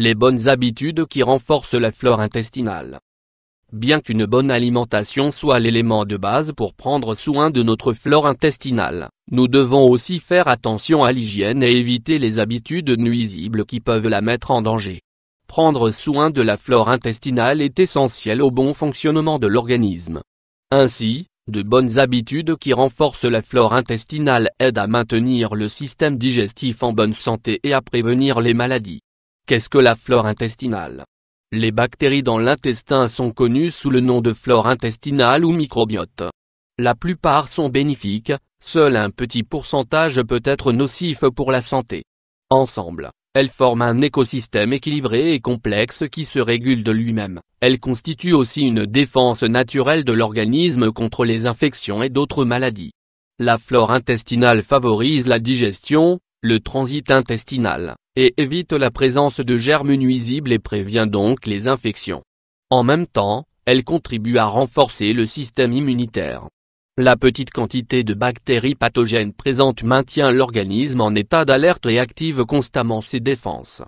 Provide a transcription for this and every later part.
Les bonnes habitudes qui renforcent la flore intestinale. Bien qu'une bonne alimentation soit l'élément de base pour prendre soin de notre flore intestinale, nous devons aussi faire attention à l'hygiène et éviter les habitudes nuisibles qui peuvent la mettre en danger. Prendre soin de la flore intestinale est essentiel au bon fonctionnement de l'organisme. Ainsi, de bonnes habitudes qui renforcent la flore intestinale aident à maintenir le système digestif en bonne santé et à prévenir les maladies. Qu'est-ce que la flore intestinale? Les bactéries dans l'intestin sont connues sous le nom de flore intestinale ou microbiote. La plupart sont bénéfiques, seul un petit pourcentage peut être nocif pour la santé. Ensemble, elles forment un écosystème équilibré et complexe qui se régule de lui-même. Elles constituent aussi une défense naturelle de l'organisme contre les infections et d'autres maladies. La flore intestinale favorise la digestion, le transit intestinal, et évite la présence de germes nuisibles et prévient donc les infections. En même temps, elle contribue à renforcer le système immunitaire. La petite quantité de bactéries pathogènes présentes maintient l'organisme en état d'alerte et active constamment ses défenses.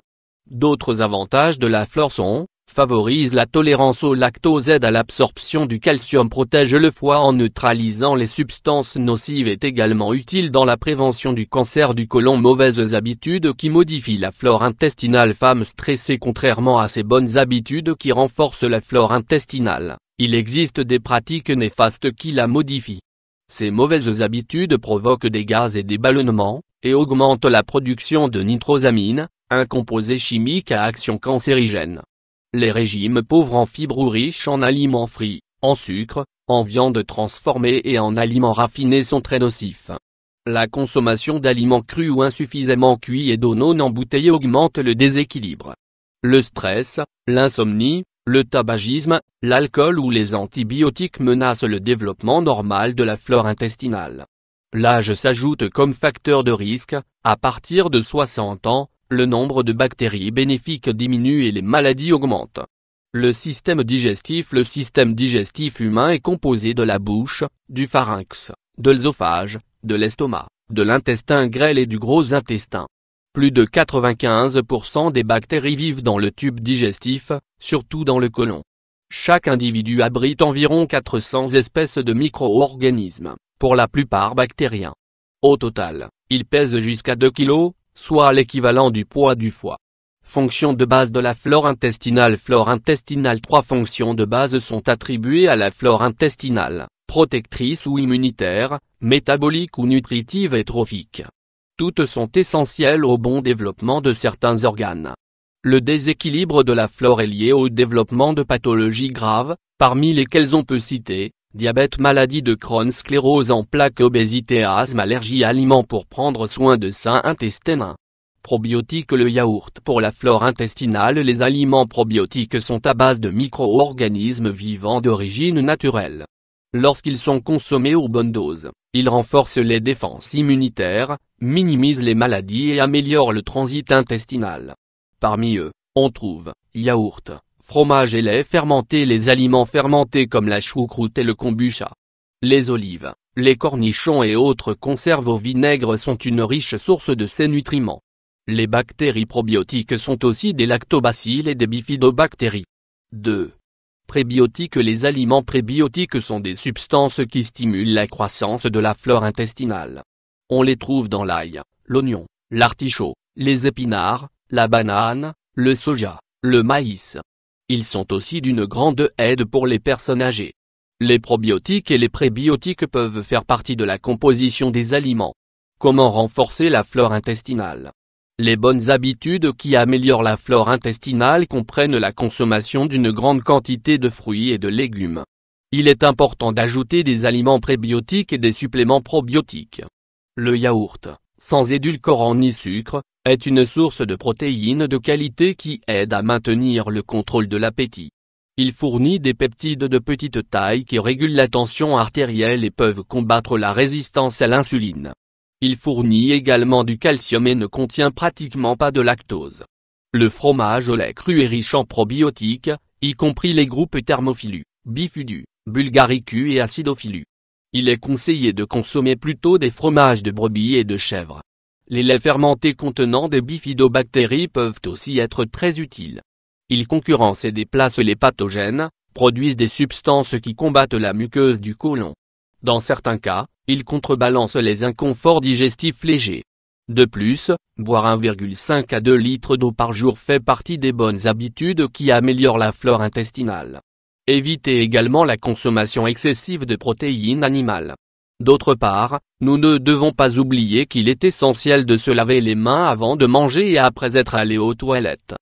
D'autres avantages de la flore sont: favorise la tolérance au lactose, aide à l'absorption du calcium, protège le foie en neutralisant les substances nocives, est également utile dans la prévention du cancer du côlon. Mauvaises habitudes qui modifient la flore intestinale. Femme stressée. Contrairement à ces bonnes habitudes qui renforcent la flore intestinale, il existe des pratiques néfastes qui la modifient. Ces mauvaises habitudes provoquent des gaz et des ballonnements, et augmentent la production de nitrosamine, un composé chimique à action cancérigène. Les régimes pauvres en fibres ou riches en aliments frits, en sucre, en viande transformée et en aliments raffinés sont très nocifs. La consommation d'aliments crus ou insuffisamment cuits et d'eau non embouteillée augmente le déséquilibre. Le stress, l'insomnie, le tabagisme, l'alcool ou les antibiotiques menacent le développement normal de la flore intestinale. L'âge s'ajoute comme facteur de risque. À partir de 60 ans, le nombre de bactéries bénéfiques diminue et les maladies augmentent. Le système digestif humain est composé de la bouche, du pharynx, de l'œsophage, de l'estomac, de l'intestin grêle et du gros intestin. Plus de 95% des bactéries vivent dans le tube digestif, surtout dans le côlon. Chaque individu abrite environ 400 espèces de micro-organismes, pour la plupart bactériens. Au total, ils pèsent jusqu'à 2 kg, soit l'équivalent du poids du foie. Fonctions de base de la flore intestinale. Flore intestinale. 3 fonctions de base sont attribuées à la flore intestinale: protectrice ou immunitaire, métabolique ou nutritive et trophique. Toutes sont essentielles au bon développement de certains organes. Le déséquilibre de la flore est lié au développement de pathologies graves, parmi lesquelles on peut citer diabète, maladie de Crohn, sclérose en plaques, obésité, asthme, allergie, aliments. Pour prendre soin de sain intestin. Probiotiques. Le yaourt. Pour la flore intestinale, les aliments probiotiques sont à base de micro-organismes vivants d'origine naturelle. Lorsqu'ils sont consommés aux bonnes doses, ils renforcent les défenses immunitaires, minimisent les maladies et améliorent le transit intestinal. Parmi eux, on trouve yaourt, fromage et lait fermenté. Les aliments fermentés comme la choucroute et le kombucha. Les olives, les cornichons et autres conserves au vinaigre sont une riche source de ces nutriments. Les bactéries probiotiques sont aussi des lactobacilles et des bifidobactéries. 2. Prébiotiques. Les aliments prébiotiques sont des substances qui stimulent la croissance de la flore intestinale. On les trouve dans l'ail, l'oignon, l'artichaut, les épinards, la banane, le soja, le maïs. Ils sont aussi d'une grande aide pour les personnes âgées. Les probiotiques et les prébiotiques peuvent faire partie de la composition des aliments. Comment renforcer la flore intestinale? Les bonnes habitudes qui améliorent la flore intestinale comprennent la consommation d'une grande quantité de fruits et de légumes. Il est important d'ajouter des aliments prébiotiques et des suppléments probiotiques. Le yaourt, sans édulcorant ni sucre, est une source de protéines de qualité qui aide à maintenir le contrôle de l'appétit. Il fournit des peptides de petite taille qui régulent la tension artérielle et peuvent combattre la résistance à l'insuline. Il fournit également du calcium et ne contient pratiquement pas de lactose. Le fromage au lait cru est riche en probiotiques, y compris les groupes Thermophilus, Bifidus, Bulgaricus et Acidophilus. Il est conseillé de consommer plutôt des fromages de brebis et de chèvre. Les laits fermentés contenant des bifidobactéries peuvent aussi être très utiles. Ils concurrencent et déplacent les pathogènes, produisent des substances qui combattent la muqueuse du côlon. Dans certains cas, ils contrebalancent les inconforts digestifs légers. De plus, boire 1,5 à 2 litres d'eau par jour fait partie des bonnes habitudes qui améliorent la flore intestinale. Évitez également la consommation excessive de protéines animales. D'autre part, nous ne devons pas oublier qu'il est essentiel de se laver les mains avant de manger et après être allé aux toilettes.